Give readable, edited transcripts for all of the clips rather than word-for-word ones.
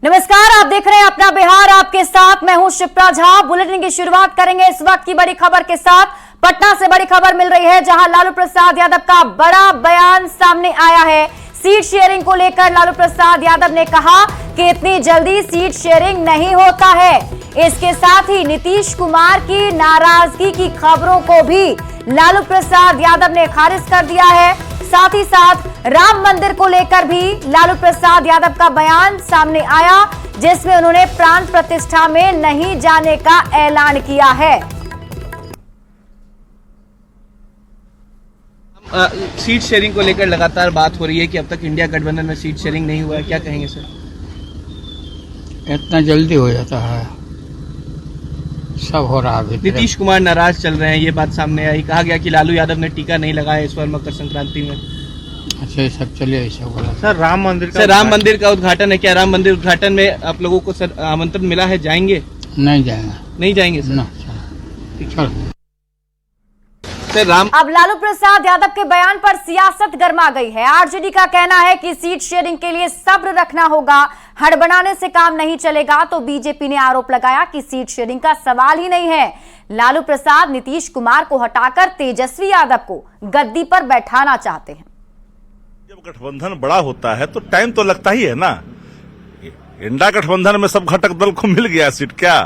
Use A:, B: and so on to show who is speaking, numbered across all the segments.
A: नमस्कार, आप देख रहे हैं अपना बिहार, आपके साथ मैं हूं शिप्रा झा। बुलेटिन की शुरुआत करेंगे इस वक्त की बड़ी खबर के साथ। पटना से बड़ी खबर मिल रही है, जहां लालू प्रसाद यादव का बड़ा बयान सामने आया है। सीट शेयरिंग को लेकर लालू प्रसाद यादव ने कहा कि इतनी जल्दी सीट शेयरिंग नहीं होता है। इसके साथ ही नीतीश कुमार की नाराजगी की खबरों को भी लालू प्रसाद यादव ने खारिज कर दिया है। साथ ही साथ राम मंदिर को लेकर भी लालू प्रसाद यादव का बयान सामने आया, जिसमें उन्होंने प्राण प्रतिष्ठा में नहीं जाने का ऐलान किया है।
B: सीट शेयरिंग को लेकर लगातार बात हो रही है कि अब तक इंडिया गठबंधन में सीट शेयरिंग नहीं हुआ है, क्या कहेंगे सर?
C: इतना जल्दी हो जाता है, सब हो रहा है।
B: नीतीश कुमार नाराज चल रहे हैं, ये बात सामने आई। कहा गया कि लालू यादव ने टीका नहीं लगाया इस बार मकर संक्रांति में।
C: अच्छा, ये सब चलिए, ऐसा बोला
B: सर। राम मंदिर का उद्घाटन है, क्या राम मंदिर उद्घाटन में आप लोगों को सर आमंत्रण मिला है? जाएंगे?
C: नहीं जाएंगे।
B: नहीं जाएंगे सर?
C: ना, चलो।
A: अब लालू प्रसाद यादव के बयान पर सियासत गर्मा गई है। आरजेडी का कहना है कि सीट शेयरिंग के लिए सब्र रखना होगा, हड़बड़ाने से काम नहीं चलेगा। तो बीजेपी ने आरोप लगाया कि सीट शेयरिंग का सवाल ही नहीं है। लालू प्रसाद नीतीश कुमार को हटाकर तेजस्वी यादव को गद्दी पर बैठाना चाहते हैं।
D: जब गठबंधन बड़ा होता है तो टाइम तो लगता ही है ना। इंडिया गठबंधन में सब घटक दल को मिल गया सीट क्या,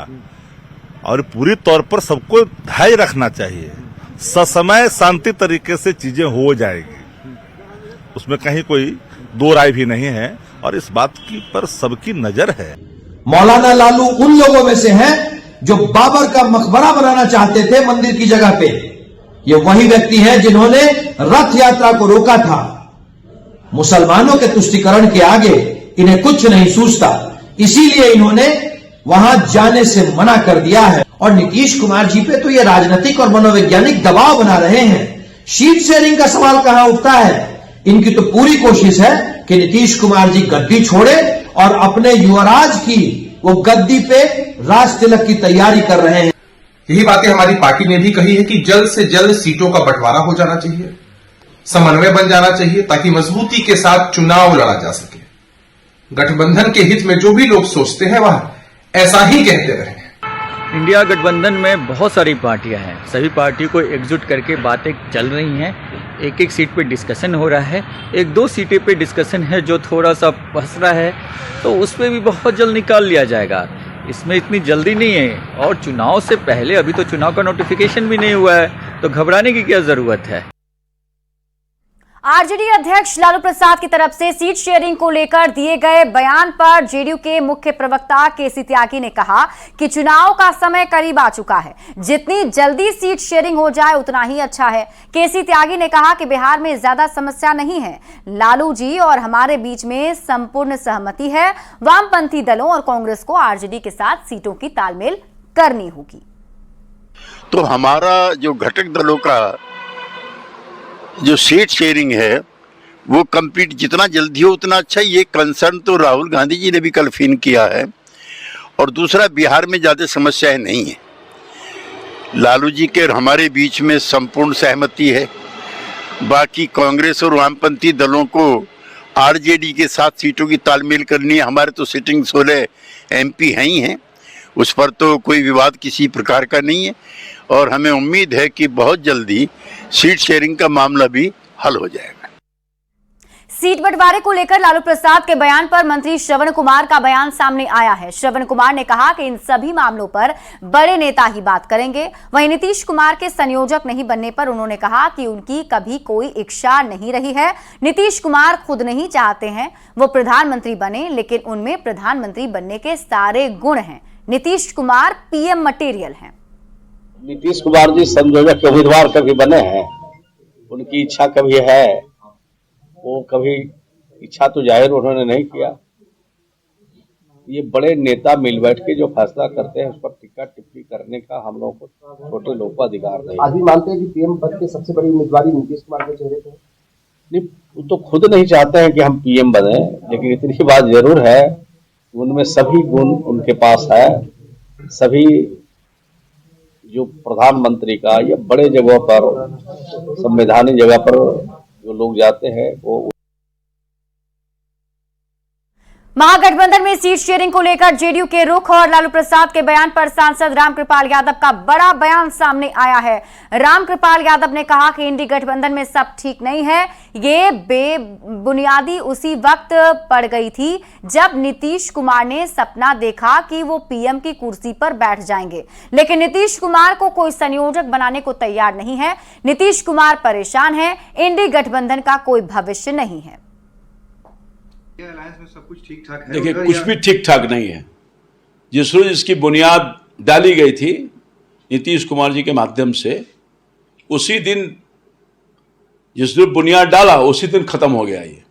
D: और पूरी तौर पर सबको धैर्य रखना चाहिए। ससमय शांति तरीके से चीजें हो जाएगी, उसमें कहीं कोई दो राय भी नहीं है, और इस बात की पर सबकी नजर है।
E: मौलाना लालू उन लोगों में से हैं जो बाबर का मकबरा बनाना चाहते थे मंदिर की जगह पे। ये वही व्यक्ति हैं जिन्होंने रथ यात्रा को रोका था। मुसलमानों के तुष्टीकरण के आगे इन्हें कुछ नहीं सूझता, इसीलिए इन्होंने वहां जाने से मना कर दिया है। और नीतीश कुमार जी पे तो ये राजनीतिक और मनोवैज्ञानिक दबाव बना रहे हैं। सीट शेयरिंग का सवाल कहां उठता है? इनकी तो पूरी कोशिश है कि नीतीश कुमार जी गद्दी छोड़े और अपने युवराज की वो गद्दी पे राज तिलक की तैयारी कर रहे हैं।
F: यही बातें हमारी पार्टी ने भी कही है कि जल्द से जल्द सीटों का बंटवारा हो जाना चाहिए, समन्वय बन जाना चाहिए, ताकि मजबूती के साथ चुनाव लड़ा जा सके। गठबंधन के हित में जो भी लोग सोचते हैं वह ऐसा ही कहते रहे।
G: इंडिया गठबंधन में बहुत सारी पार्टियां हैं, सभी पार्टियों को एकजुट करके बातें चल रही हैं। एक एक सीट पे डिस्कशन हो रहा है, एक दो सीटें पे डिस्कशन है जो थोड़ा सा फंस रहा है, तो उस पर भी बहुत जल्द निकाल लिया जाएगा। इसमें इतनी जल्दी नहीं है, और चुनाव से पहले अभी तो चुनाव का नोटिफिकेशन भी नहीं हुआ है, तो घबराने की क्या जरूरत है।
A: आरजेडी अध्यक्ष लालू प्रसाद की तरफ से सीट शेयरिंग को लेकर दिए गए बयान पर जेडीयू के मुख्य प्रवक्ता केसी त्यागी ने कहा कि चुनाव का समय करीब आ चुका है, जितनी जल्दी सीट शेयरिंग हो जाए उतना ही अच्छा है। केसी त्यागी ने कहा कि बिहार में ज्यादा समस्या नहीं है, लालू जी और हमारे बीच में संपूर्ण सहमति है। वामपंथी दलों और कांग्रेस को आरजेडी के साथ सीटों की तालमेल करनी होगी।
H: तो हमारा जो घटक दलों का जो सीट शेयरिंग है वो कंप्लीट जितना जल्दी हो उतना अच्छा। ये कंसर्न तो राहुल गांधी जी ने भी कल फिन किया है। और दूसरा, बिहार में ज़्यादा समस्याएं नहीं है, लालू जी के और हमारे बीच में संपूर्ण सहमति है। बाकी कांग्रेस और वामपंथी दलों को आरजेडी के साथ सीटों की तालमेल करनी है। हमारे तो सिटिंग 16 एमपी हैं ही हैं, उस पर तो कोई विवाद किसी प्रकार का नहीं है, और हमें उम्मीद है कि बहुत जल्दी सीट शेयरिंग का मामला भी हल हो जाएगा।
A: सीट बंटवारे को लेकर लालू प्रसाद के बयान पर मंत्री श्रवण कुमार का बयान सामने आया है। श्रवण कुमार ने कहा कि इन सभी मामलों पर बड़े नेता ही बात करेंगे। वहीं नीतीश कुमार के संयोजक नहीं बनने पर उन्होंने कहा कि उनकी कभी कोई इच्छा नहीं रही है। नीतीश कुमार खुद नहीं चाहते हैं वो प्रधानमंत्री बने, लेकिन उनमें प्रधानमंत्री बनने के सारे गुण हैं। नीतीश कुमार पीएम मटेरियल हैं।
I: नीतीश कुमार जी संयोजक के उम्मीदवार कभी बने हैं? उनकी इच्छा कभी है? वो कभी इच्छा तो जाहिर उन्होंने नहीं किया। ये बड़े नेता मिल बैठ के जो फैसला करते हैं उस पर टिक्का टिप्पणी करने का हम लोगों को, छोटे लोगों को अधिकार नहीं।
J: आज भी मानते हैं कि पीएम पद की सबसे बड़ी उम्मीदवारी नीतीश कुमार के चेहरे पे है।
I: नहीं, वो तो खुद नहीं चाहते हैं कि हम पीएम बने, लेकिन इतनी बात जरूर है उनमें सभी गुण उनके पास है। सभी जो प्रधानमंत्री का या बड़े जगहों पर, संवैधानिक जगह पर जो लोग जाते हैं वो
A: महागठबंधन में सीट शेयरिंग को लेकर जेडीयू के रुख और लालू प्रसाद के बयान पर सांसद रामकृपाल यादव का बड़ा बयान सामने आया है। रामकृपाल यादव ने कहा कि इंडी गठबंधन में सब ठीक नहीं है। ये बेबुनियादी उसी वक्त पड़ गई थी जब नीतीश कुमार ने सपना देखा कि वो पीएम की कुर्सी पर बैठ जाएंगे, लेकिन नीतीश कुमार को कोई संयोजक बनाने को तैयार नहीं है। नीतीश कुमार परेशान है। इंडी गठबंधन का कोई भविष्य नहीं है।
K: में सब कुछ ठीक ठाक है। देखिए, कुछ भी ठीक ठाक नहीं है। जिस रोज इसकी बुनियाद डाली गई थी नीतीश कुमार जी के माध्यम से, उसी दिन जिस दिन बुनियाद डाला उसी दिन खत्म हो गया। ये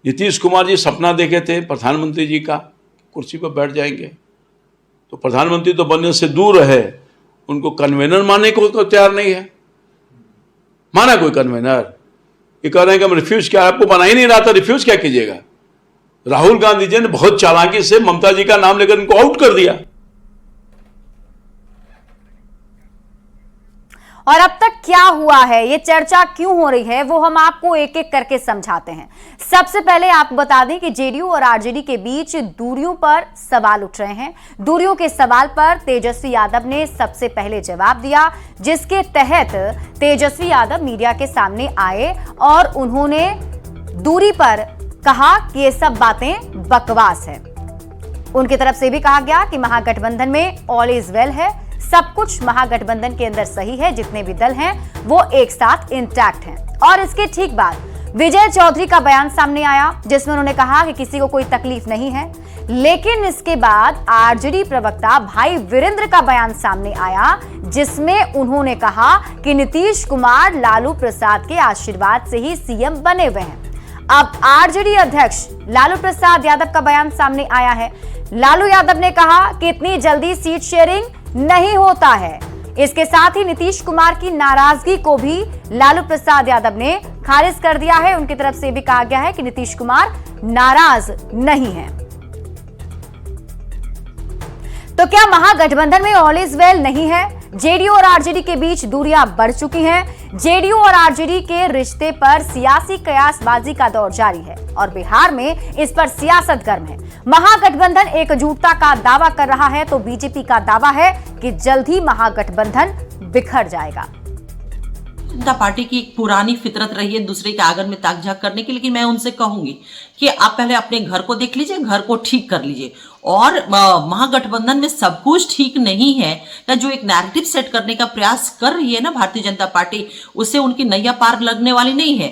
K: नीतीश कुमार जी सपना देखे थे प्रधानमंत्री जी का कुर्सी पर बैठ जाएंगे, तो प्रधानमंत्री तो बनने से दूर है, उनको कन्वेनर मानने को तैयार नहीं है। माना कोई कन्वेनर? ये कह रहे हैं कि हम रिफ्यूज क्या, आपको बना ही नहीं रहा था, रिफ्यूज क्या कीजिएगा? राहुल गांधी जी ने बहुत चालाकी से ममता जी का नाम लेकर इनको आउट कर दिया।
A: और अब तक क्या हुआ है, ये चर्चा क्यों हो रही है, वो हम आपको एक एक करके समझाते हैं। सबसे पहले आपको बता दें कि जेडीयू और आरजेडी के बीच दूरियों पर सवाल उठ रहे हैं। दूरियों के सवाल पर तेजस्वी यादव ने सबसे पहले जवाब दिया, जिसके तहत तेजस्वी यादव मीडिया के सामने आए और उन्होंने दूरी पर कहा कि ये सब बातें बकवास है। उनकी तरफ से भी कहा गया कि महागठबंधन में ऑल इज वेल है, सब कुछ महागठबंधन के अंदर सही है, जितने भी दल हैं वो एक साथ इंटैक्ट हैं। और इसके ठीक बाद विजय चौधरी का बयान सामने आया, जिसमें उन्होंने कहा कि किसी को कोई तकलीफ नहीं है। लेकिन इसके बाद आरजेडी प्रवक्ता भाई वीरेंद्र का बयान सामने आया, जिसमें उन्होंने कहा कि नीतीश कुमार लालू प्रसाद के आशीर्वाद से ही सीएम बने हुए हैं। अब आरजेडी अध्यक्ष लालू प्रसाद यादव का बयान सामने आया है। लालू यादव ने कहा कि इतनी जल्दी सीट शेयरिंग नहीं होता है। इसके साथ ही नीतीश कुमार की नाराजगी को भी लालू प्रसाद यादव ने खारिज कर दिया है। उनकी तरफ से भी कहा गया है कि नीतीश कुमार नाराज नहीं है। तो क्या महागठबंधन में ऑल इज वेल नहीं है? जेडीयू और आरजेडी के बीच दूरियां बढ़ चुकी हैं। जेडीयू और आरजेडी के रिश्ते पर सियासी कयासबाजी का दौर जारी है और बिहार में इस पर सियासत गर्म है। महागठबंधन एकजुटता का दावा कर रहा है, तो बीजेपी का दावा है कि जल्द ही महागठबंधन बिखर जाएगा।
L: जनता पार्टी की एक पुरानी फितरत रही है दूसरे के आंगन में ताक झाक करने की, लेकिन मैं उनसे कहूंगी कि आप पहले अपने घर को देख लीजिए, घर को ठीक कर लीजिए। और महागठबंधन में सब कुछ ठीक नहीं है या जो एक नैरेटिव सेट करने का प्रयास कर रही है ना भारतीय जनता पार्टी, उससे उनकी नैया पार लगने वाली नहीं है।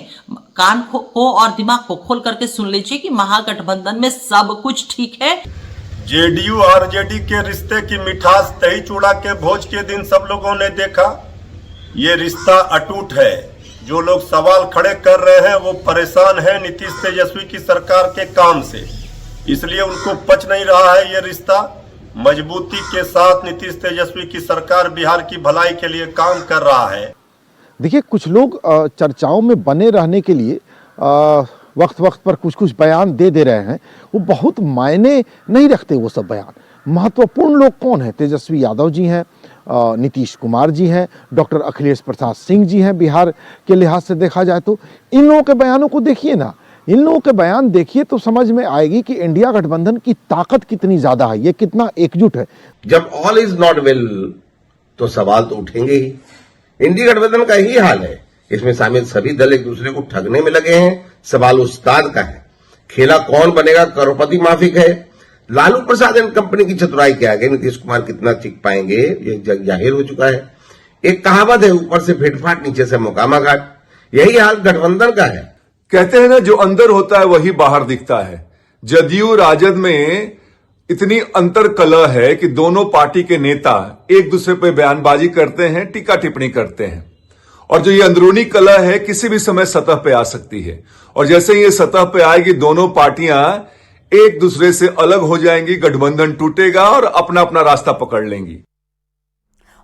L: कान को और दिमाग को खोल करके सुन लीजिए कि महागठबंधन में सब कुछ ठीक है।
M: जेडीयू आरजेडी के रिश्ते की मिठास दही चूड़ा के भोज के दिन सब लोगों ने देखा। ये रिश्ता अटूट है। जो लोग सवाल खड़े कर रहे हैं वो परेशान है नीतीश तेजस्वी की सरकार के काम से, इसलिए उनको पच नहीं रहा है ये रिश्ता। मजबूती के साथ नीतीश तेजस्वी की सरकार बिहार की भलाई के लिए काम कर रहा है।
N: देखिए, कुछ लोग चर्चाओं में बने रहने के लिए वक्त वक्त पर कुछ कुछ बयान दे रहे हैं। वो बहुत मायने नहीं रखते वो सब बयान। महत्वपूर्ण लोग कौन है? तेजस्वी यादव जी हैं, नीतीश कुमार जी हैं, डॉक्टर अखिलेश प्रसाद सिंह जी हैं। बिहार के लिहाज से देखा जाए तो इन लोगों के बयानों को देखिए ना, इन लोगों के बयान देखिए तो समझ में आएगी कि इंडिया गठबंधन की ताकत कितनी ज्यादा है, ये कितना एकजुट है।
O: जब ऑल इज नॉट वेल तो सवाल तो उठेंगे ही। इंडिया गठबंधन का ही हाल है। इसमें शामिल सभी दल एक दूसरे को ठगने में लगे हैं। सवाल उस्ताद का है, खेला कौन बनेगा करोड़पति माफिक है। लालू प्रसाद एंड कंपनी की चतुराई के आगे नीतीश कुमार कितना टिक पाएंगे ये जाहिर हो चुका है। एक कहावत है, ऊपर से भेंटफाट नीचे से मोकामा घाट। यही हाल गठबंधन का है।
P: कहते हैं ना, जो अंदर होता है वही बाहर दिखता है। जदयू राजद में इतनी अंतर कलह है कि दोनों पार्टी के नेता एक दूसरे पर बयानबाजी करते हैं, टीका टिप्पणी करते हैं। और जो ये अंदरूनी कलह है किसी भी समय सतह पे आ सकती है, और जैसे ही ये सतह पे आएगी दोनों पार्टियां एक दूसरे से अलग हो जाएंगी, गठबंधन टूटेगा और अपना अपना रास्ता पकड़ लेंगी।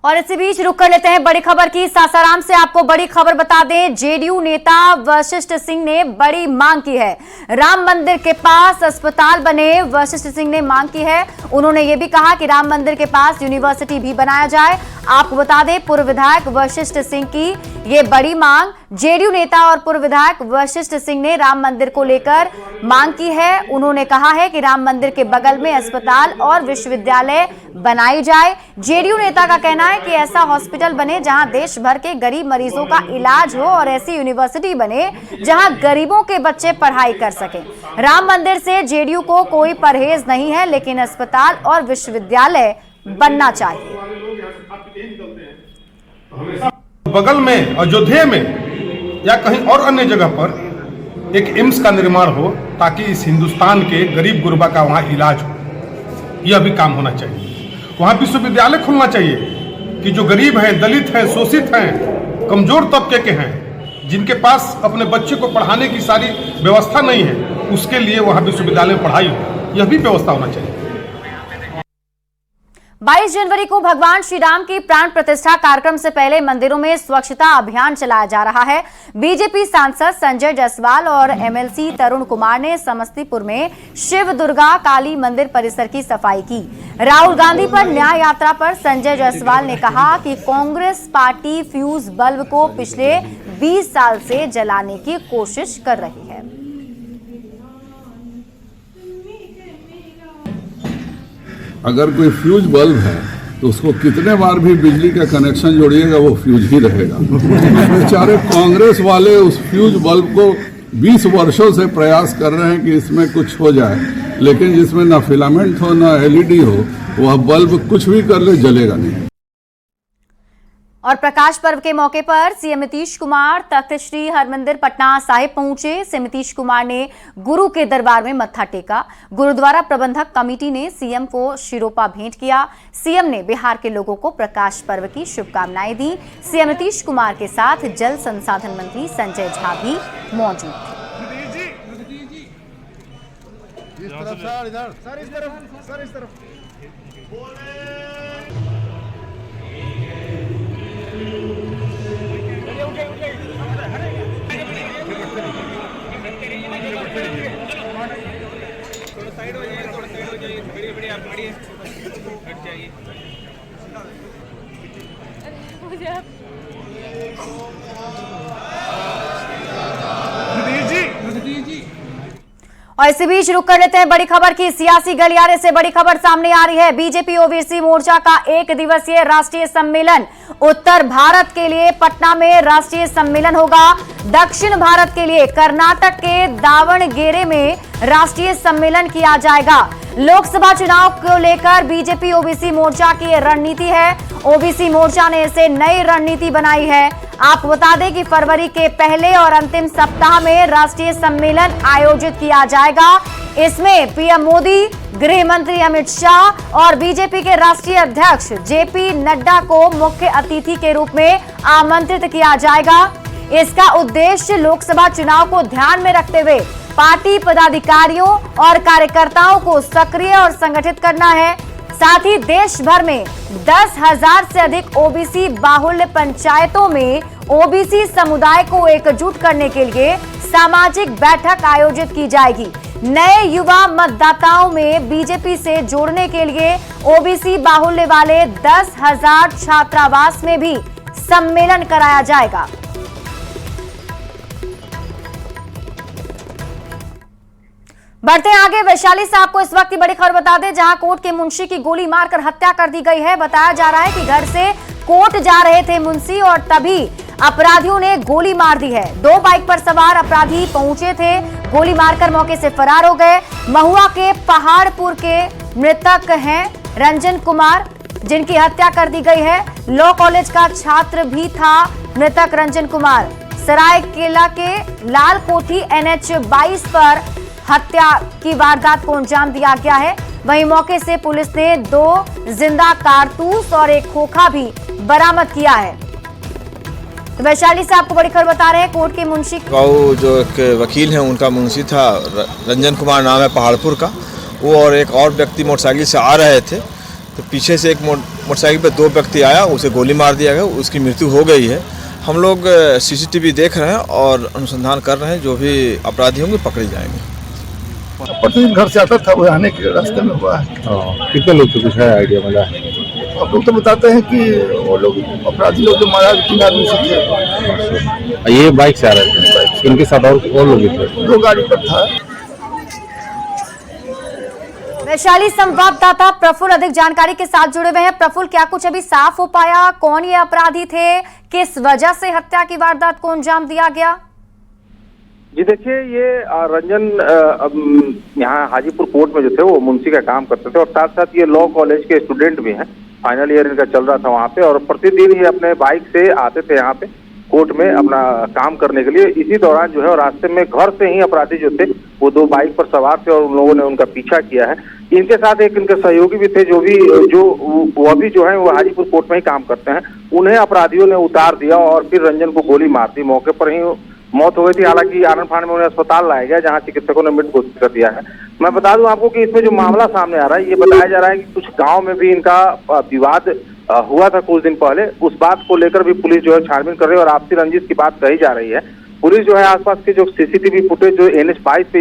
A: और इसी बीच रुक कर लेते हैं बड़ी खबर की। सासाराम से आपको बड़ी खबर बता दें, जेडीयू नेता वशिष्ठ सिंह ने बड़ी मांग की है। राम मंदिर के पास अस्पताल बने, वशिष्ठ सिंह ने मांग की है। उन्होंने ये भी कहा कि राम मंदिर के पास यूनिवर्सिटी भी बनाया जाए। आपको बता दें, पूर्व विधायक वशिष्ठ सिंह की ये बड़ी मांग जेडीयू नेता और पूर्व विधायक वशिष्ठ सिंह ने राम मंदिर को लेकर मांग की है। उन्होंने कहा है कि राम मंदिर के बगल में अस्पताल और विश्वविद्यालय बनाई जाए। जेडीयू नेता का कहना है कि ऐसा हॉस्पिटल बने जहां देश भर के गरीब मरीजों का इलाज हो और ऐसी यूनिवर्सिटी बने जहां गरीबों के बच्चे पढ़ाई कर सकें। राम मंदिर से जेडीयू को कोई परहेज नहीं है, लेकिन अस्पताल और विश्वविद्यालय बनना चाहिए।
Q: बगल में अयोध्या में या कहीं और अन्य जगह पर एक एम्स का निर्माण हो ताकि इस हिंदुस्तान के गरीब गुरबा का वहाँ इलाज हो, यह भी काम होना चाहिए। वहाँ विश्वविद्यालय खुलना चाहिए कि जो गरीब हैं, दलित हैं, शोषित हैं, कमजोर तबके के हैं, जिनके पास अपने बच्चे को पढ़ाने की सारी व्यवस्था नहीं है, उसके लिए वहाँ विश्वविद्यालय में पढ़ाई हो, यह भी व्यवस्था होना चाहिए।
A: 22 जनवरी को भगवान श्री राम की प्राण प्रतिष्ठा कार्यक्रम से पहले मंदिरों में स्वच्छता अभियान चलाया जा रहा है। बीजेपी सांसद संजय जायसवाल और एमएलसी तरुण कुमार ने समस्तीपुर में शिव दुर्गा काली मंदिर परिसर की सफाई की। राहुल गांधी पर न्याय यात्रा पर संजय जायसवाल ने कहा कि कांग्रेस पार्टी फ्यूज बल्ब को पिछले 20 साल से जलाने की कोशिश कर रही है।
R: अगर कोई फ्यूज बल्ब है तो उसको कितने बार भी बिजली का कनेक्शन जोड़िएगा वो फ्यूज ही रहेगा। बेचारे कांग्रेस वाले उस फ्यूज बल्ब को 20 वर्षों से प्रयास कर रहे हैं कि इसमें कुछ हो जाए, लेकिन जिसमें ना फिलामेंट हो ना एलईडी हो, वह बल्ब कुछ भी कर ले जलेगा नहीं।
A: और प्रकाश पर्व के मौके पर सीएम नीतीश कुमार तख्त श्री हरमंदिर पटना साहिब पहुंचे। सीएम नीतीश कुमार ने गुरु के दरबार में मत्था टेका। गुरुद्वारा प्रबंधक कमेटी ने सीएम को शिरोपा भेंट किया। सीएम ने बिहार के लोगों को प्रकाश पर्व की शुभकामनाएं दी। सीएम नीतीश कुमार के साथ जल संसाधन मंत्री संजय झा भी मौजूद थे। और इसी बीच रुक कर लेते हैं बड़ी खबर की। सियासी गलियारे से बड़ी खबर सामने आ रही है। बीजेपी ओबीसी मोर्चा का 1 दिवसीय राष्ट्रीय सम्मेलन उत्तर भारत के लिए पटना में राष्ट्रीय सम्मेलन होगा। दक्षिण भारत के लिए कर्नाटक के दावणगेरे में राष्ट्रीय सम्मेलन किया जाएगा। लोकसभा चुनाव को लेकर बीजेपी ओबीसी मोर्चा की रणनीति है। ओबीसी मोर्चा ने इसे नई रणनीति बनाई है। आपको बता दें कि फरवरी के पहले और अंतिम सप्ताह में राष्ट्रीय सम्मेलन आयोजित किया जाएगा। इसमें पीएम मोदी, गृह मंत्री अमित शाह और बीजेपी के राष्ट्रीय अध्यक्ष जेपी नड्डा को मुख्य अतिथि के रूप में आमंत्रित किया जाएगा। इसका उद्देश्य लोकसभा चुनाव को ध्यान में रखते हुए पार्टी पदाधिकारियों और कार्यकर्ताओं को सक्रिय और संगठित करना है। साथ ही देश भर में 10,000 से अधिक ओबीसी बाहुल्य पंचायतों में ओबीसी समुदाय को एकजुट करने के लिए सामाजिक बैठक आयोजित की जाएगी। नए युवा मतदाताओं में बीजेपी से जोड़ने के लिए ओबीसी बाहुल्य वाले 10,000 छात्रावास में भी सम्मेलन कराया जाएगा। बढ़ते हैं आगे। वैशाली से आपको इस वक्त की बड़ी खबर बता दें, जहां कोर्ट के मुंशी की गोली मारकर हत्या कर दी गई है। बताया जा रहा है कि घर से कोर्ट जा रहे थे मुंशी और तभी अपराधियों ने गोली मार दी है। 2 बाइक पर सवार अपराधी पहुंचे थे, गोली मारकर मौके से फरार हो गए। महुआ के पहाड़पुर के मृतक हैं रंजन कुमार, जिनकी हत्या कर दी गई है। लॉ कॉलेज का छात्र भी था मृतक रंजन कुमार। सरायकेला के लाल कोठी NH 22 पर हत्या की वारदात को अंजाम दिया गया है। वहीं मौके से पुलिस ने 2 जिंदा कारतूस और एक खोखा भी बरामद किया है। तो वैशाली से आपको बड़ी खबर बता रहे हैं, कोर्ट के मुंशी
S: जो एक वकील हैं उनका मुंशी था रंजन कुमार नाम है पहाड़पुर का, वो और एक और व्यक्ति मोटरसाइकिल से आ रहे थे, तो पीछे से एक मोटरसाइकिल पे 2 व्यक्ति आया, उसे गोली मार दिया गया, उसकी मृत्यु हो गई है। हम लोग CCTV देख रहे हैं और अनुसंधान कर रहे हैं, जो भी अपराधी होंगे पकड़े जाएंगे।
R: प्रतिदिन घर से आता था, वो आने के रास्ते में हुआ है।
P: कितने लोग थे, कुछ है आइडिया मिला?
R: अब लोग तो बताते हैं कि वो लोग अपराधी लोग जो मारा 3 आदमी से थे।
P: ये बाइक से आ रहे थे, इनके साथ और लोग भी थे?
R: 2 गाड़ी पर था।
A: वैशाली संवाददाता प्रफुल्ल अधिक जानकारी के साथ जुड़े हुए हैं। प्रफुल्ल, क्या कुछ अभी साफ हो पाया? कौन ये अपराधी थे? किस वजह से हत्या की वारदात को अंजाम दिया गया?
T: जी देखिए, ये रंजन यहाँ हाजीपुर कोर्ट में जो थे वो मुंशी का काम करते थे और साथ साथ ये लॉ कॉलेज के स्टूडेंट भी हैं। फाइनल ईयर इनका चल रहा था वहाँ पे और प्रतिदिन ये अपने बाइक से आते थे यहाँ पे कोर्ट में अपना काम करने के लिए। इसी दौरान जो है रास्ते में घर से ही अपराधी जो थे वो 2 बाइक पर सवार थे और उन लोगों ने उनका पीछा किया है। इनके साथ एक इनके सहयोगी भी थे जो वह भी जो है वो हाजीपुर कोर्ट में ही काम करते हैं। उन्हें अपराधियों ने उतार दिया और फिर रंजन को गोली मार दी। मौके पर ही मौत हो गई थी। हालांकि आनंद फान में उन्हें अस्पताल लाया गया जहां चिकित्सकों ने मृत घोषित कर दिया है। मैं बता दूं आपको कि इसमें जो मामला सामने आ रहा है, ये बताया जा रहा है कि कुछ गांव में भी इनका विवाद हुआ था कुछ दिन पहले। उस बात को लेकर भी पुलिस जो है छानबीन कर रही है और आपसी रंजिश की बात कही जा रही है। पुलिस जो है आसपास के जो सीसीटीवी फुटेज जो NH 22 पे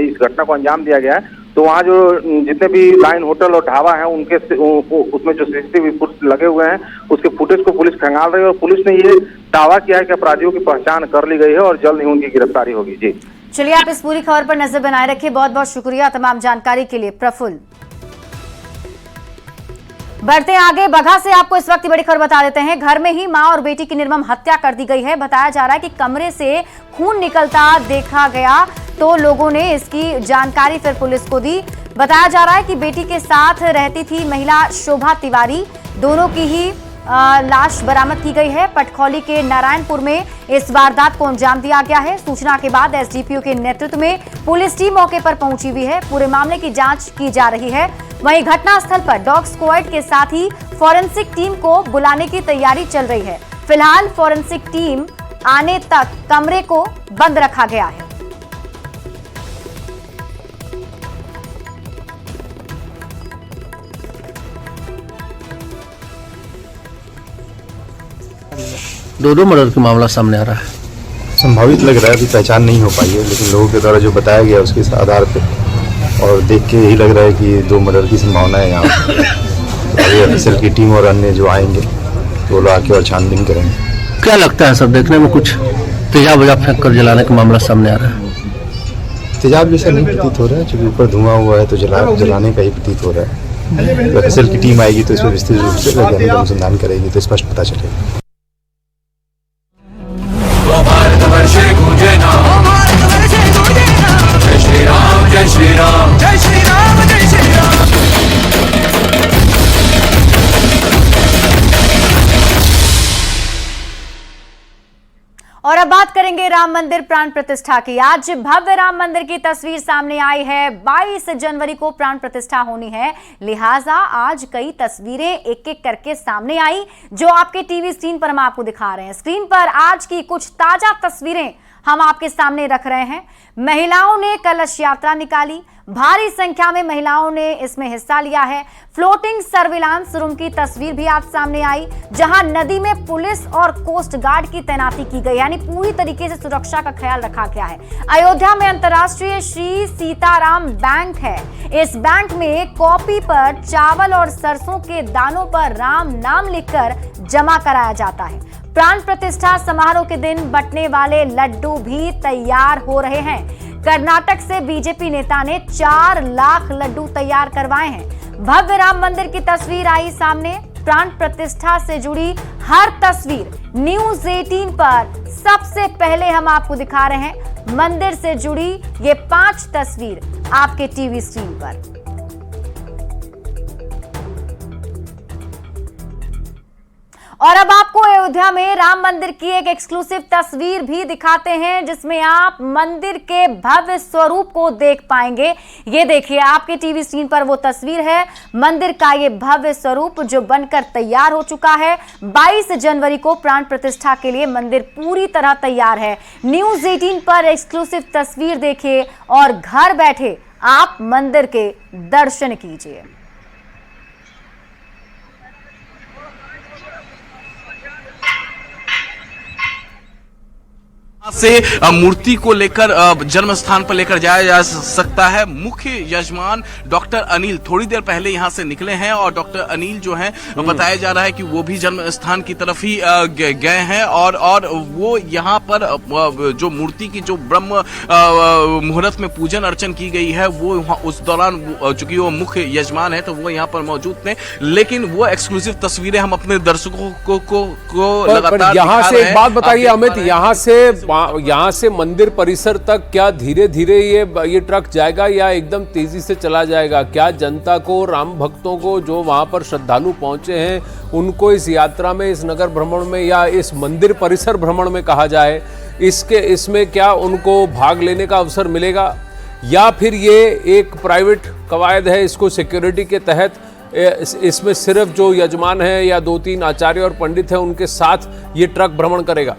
T: इस घटना को अंजाम दिया गया है, तो वहाँ जो जितने भी लाइन होटल और ढाबा है उनके उसमें जो सीसीटीवी फुटेज लगे हुए हैं उसके फुटेज को पुलिस खंगाल रही है और पुलिस ने ये दावा किया है कि अपराधियों की पहचान कर ली गई है और जल्द ही उनकी गिरफ्तारी होगी। जी
A: चलिए, आप इस पूरी खबर पर नजर बनाए रखिए। बहुत बहुत शुक्रिया तमाम जानकारी के लिए प्रफुल्ल। बढ़ते हैं आगे। बगहा से आपको इस वक्त की बड़ी खबर बता देते हैं। घर में ही मां और बेटी की निर्मम हत्या कर दी गई है। बताया जा रहा है कि कमरे से खून निकलता देखा गया तो लोगों ने इसकी जानकारी फिर पुलिस को दी। बताया जा रहा है कि बेटी के साथ रहती थी महिला शोभा तिवारी। दोनों की ही लाश बरामद की गई है। पटखौली के नारायणपुर में इस वारदात को अंजाम दिया गया है। सूचना के बाद एसडीपीओ के नेतृत्व में पुलिस टीम मौके पर पहुंची हुई है। पूरे मामले की जांच की जा रही है। वहीं घटनास्थल पर डॉग स्क्वाड के साथ ही फॉरेंसिक टीम को बुलाने की तैयारी चल रही है। फिलहाल फॉरेंसिक टीम आने तक कमरे को बंद रखा गया है।
I: दो मर्डर का मामला सामने आ रहा है।
U: संभावित लग रहा है, अभी पहचान नहीं हो पाई है, लेकिन लोगों के द्वारा जो बताया गया उसके आधार पे और देख के यही लग रहा है कि 2 मर्डर की संभावना है यहाँ पर। तो ऑफिसर की टीम और अन्य जो आएंगे तो वो लोग आके और छानबीन करेंगे।
I: क्या लगता है सब देखने में कुछ तेजाब वजाब फेंक कर जलाने का मामला सामने आ रहा है?
U: तेजाब जैसा नहीं प्रतीत हो रहा है, क्योंकि ऊपर धुआं हुआ है तो जलाने का ही प्रतीत हो रहा है। तो ऑफिसर की टीम आएगी तो इस पर विस्तृत रूप से वैज्ञानिक अनुसंधान करेगी तो स्पष्ट पता चलेगा।
V: जय श्री राम जय श्री राम जय श्री राम जय श्री राम।
A: और अब बात करेंगे राम मंदिर प्राण प्रतिष्ठा की। आज भव्य राम मंदिर की तस्वीर सामने आई है। 22 जनवरी को प्राण प्रतिष्ठा होनी है, लिहाजा आज कई तस्वीरें एक एक करके सामने आई जो आपके टीवी स्क्रीन पर हम आपको दिखा रहे हैं। स्क्रीन पर आज की कुछ ताजा तस्वीरें हम आपके सामने रख रहे हैं। महिलाओं ने कलश यात्रा निकाली, भारी संख्या में महिलाओं ने इसमें हिस्सा लिया है। फ्लोटिंग सर्विलांस रूम की तस्वीर भी आज सामने आई जहां नदी में पुलिस और कोस्ट गार्ड की तैनाती की गई, यानी पूरी तरीके से सुरक्षा का ख्याल रखा गया है। अयोध्या में अंतर्राष्ट्रीय श्री सीताराम बैंक है। इस बैंक में कॉपी पर चावल और सरसों के दानों पर राम नाम लिखकर जमा कराया जाता है। प्राण प्रतिष्ठा समारोह के दिन बंटने वाले लड्डू भी तैयार हो रहे हैं। कर्नाटक से बीजेपी नेता ने 4 लाख लड्डू तैयार करवाए हैं। भव्य राम मंदिर की तस्वीर आई सामने। प्राण प्रतिष्ठा से जुड़ी हर तस्वीर न्यूज़ 18 पर सबसे पहले हम आपको दिखा रहे हैं। मंदिर से जुड़ी ये 5 तस्वीर आपके टीवी स्क्रीन पर। और अब आपको अयोध्या में राम मंदिर की एक एक्सक्लूसिव तस्वीर भी दिखाते हैं जिसमें आप मंदिर के भव्य स्वरूप को देख पाएंगे। ये देखिए, आपके टीवी स्क्रीन पर वो तस्वीर है मंदिर का ये भव्य स्वरूप जो बनकर तैयार हो चुका है। 22 जनवरी को प्राण प्रतिष्ठा के लिए मंदिर पूरी तरह तैयार है। न्यूज़ 18 पर एक्सक्लूसिव तस्वीर देखिए और घर बैठे आप मंदिर के दर्शन कीजिए।
B: से मूर्ति को लेकर जन्म स्थान पर लेकर जाया जा सकता है। मुख्य यजमान डॉक्टर अनिल थोड़ी देर पहले यहां से निकले हैं और डॉक्टर अनिल जो है बताया जा रहा है कि वो भी जन्म स्थान की तरफ ही गए हैं और वो यहां पर जो मूर्ति की जो ब्रह्म मुहूर्त में पूजन अर्चन की गई है वो उस दौरान चूंकि वो मुख्य यजमान है तो वो यहां पर मौजूद थे, लेकिन वो एक्सक्लूसिव तस्वीरें हम अपने दर्शकों को लगातार
C: यहाँ से एक बात बताइए अमित, यहाँ से मंदिर परिसर तक क्या धीरे धीरे ये ट्रक जाएगा या एकदम तेजी से चला जाएगा? क्या जनता को, राम भक्तों को, जो वहां पर श्रद्धालु पहुंचे हैं, उनको इस यात्रा में, इस नगर भ्रमण में या इस मंदिर परिसर भ्रमण में कहा जाए, इसमें क्या उनको भाग लेने का अवसर मिलेगा या फिर ये एक प्राइवेट कवायद है, इसको सिक्योरिटी के तहत इसमें सिर्फ जो यजमान है या 2-3 आचार्य और पंडित हैं उनके साथ ये ट्रक भ्रमण करेगा?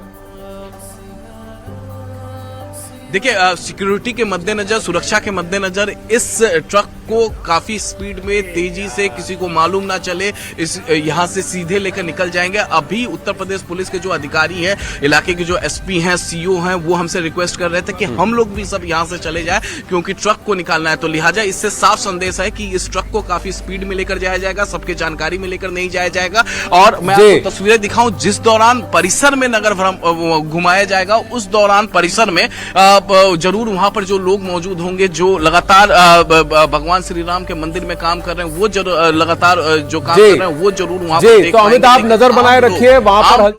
B: देखिए, सिक्योरिटी के मद्देनजर, सुरक्षा के मद्देनजर इस ट्रक को काफी स्पीड में, तेजी से, किसी को मालूम ना चले, यहां से सीधे लेकर निकल जाएंगे। अभी उत्तर प्रदेश पुलिस के जो अधिकारी हैं, इलाके के जो एसपी हैं, सीओ हैं, वो हमसे रिक्वेस्ट कर रहे थे कि हम लोग भी सब यहां से चले जाए क्योंकि ट्रक को निकालना है। तो लिहाजा इससे साफ संदेश है कि इस ट्रक को काफी स्पीड में लेकर जाया जाएगा, सबके जानकारी में लेकर नहीं जाया जाएगा। और मैं आपको तस्वीरें दिखाऊं, जिस दौरान परिसर में नगर घुमाया जाएगा उस दौरान परिसर में जरूर वहां पर जो लोग मौजूद होंगे जो लगातार भगवान श्री राम के मंदिर में काम कर रहे हैं, वो लगातार जो काम कर रहे हैं वो जरूर वहां पर देख
C: तो अमित आप नजर बनाए रखिए वहां पर।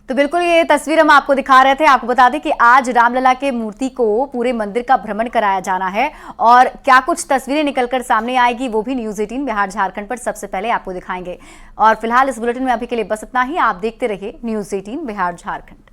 A: तो बिल्कुल ये तस्वीर हम आपको दिखा रहे थे। आपको बता दें कि आज रामलला के मूर्ति को पूरे मंदिर का भ्रमण कराया जाना है और क्या कुछ तस्वीरें निकलकर सामने आएगी वो भी न्यूज़ 18 बिहार झारखंड पर सबसे पहले आपको दिखाएंगे। और फिलहाल इस बुलेटिन में अभी के लिए बस इतना ही। आप देखते रहिए न्यूज़ 18 बिहार झारखंड।